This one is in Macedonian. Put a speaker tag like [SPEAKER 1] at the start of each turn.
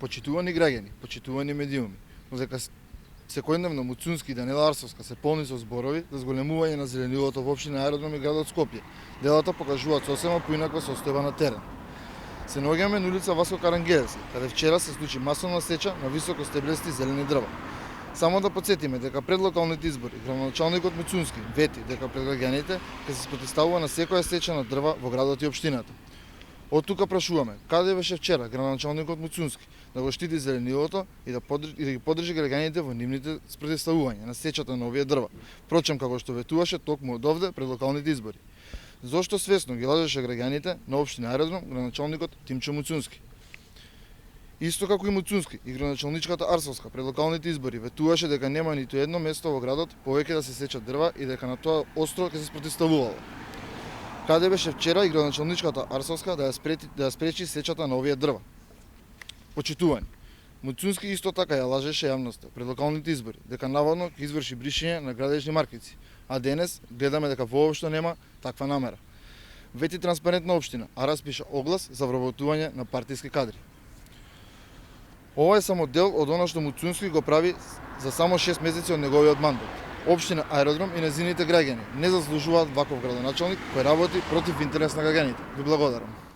[SPEAKER 1] Почитувани граѓани, почитувани медиуми, но дека секојдневно Муцунски и Данила Арсовска се полни со зборови за зголемување на зеленилото во општина Аеродром и градот Скопје, делата покажуваат сосема поинаква состојба на терен. Се наоѓаме на улица Васко Карангелевски, каде вчера се случи масовна сеча на високостеблести зелени дрва. Само да подсетиме дека пред локалните избори градоначалникот Муцунски вети дека пред граѓаните ќе се спротивставува на секоја сеча на дрва во градот и општината. Од тука прашуваме, каде беше вчера градоначалникот Муцунски да го штити зеленилото и да ги поддржи граѓаните во нивните спротивставувања на сечата на овие дрва, впрочем како што ветуваше токму од овде пред локалните избори. Зошто свесно ги лажеше граѓаните на општина Аеродром градоначалникот Тимчо Муцунски? Исто како и Муцунски и градоначалничката Арсовска пред локалните избори ветуваше дека нема ниту едно место во градот повеќе да се сечат дрва и дека на тоа остро ќе се спротивставувало. Каде беше вчера и градоначалничката Арсовска да ја спречи сечата на овие дрва? Почитувани. Муцунски исто така ја лажеше јавноста пред локалните избори дека наводно ќе изврши бришење на градежни маркици, а денес гледаме дека воопшто нема таква намера. Вети транспарентна општина, а распиша оглас за вработување на партиски кадри. Ова е само дел од она што Муцунски го прави за само 6 месеци од неговиот мандат. Општина Аеродром и незините граѓани не заслужуваат ваков градоначалник кој работи против интерес на граѓаните. Ви благодарам.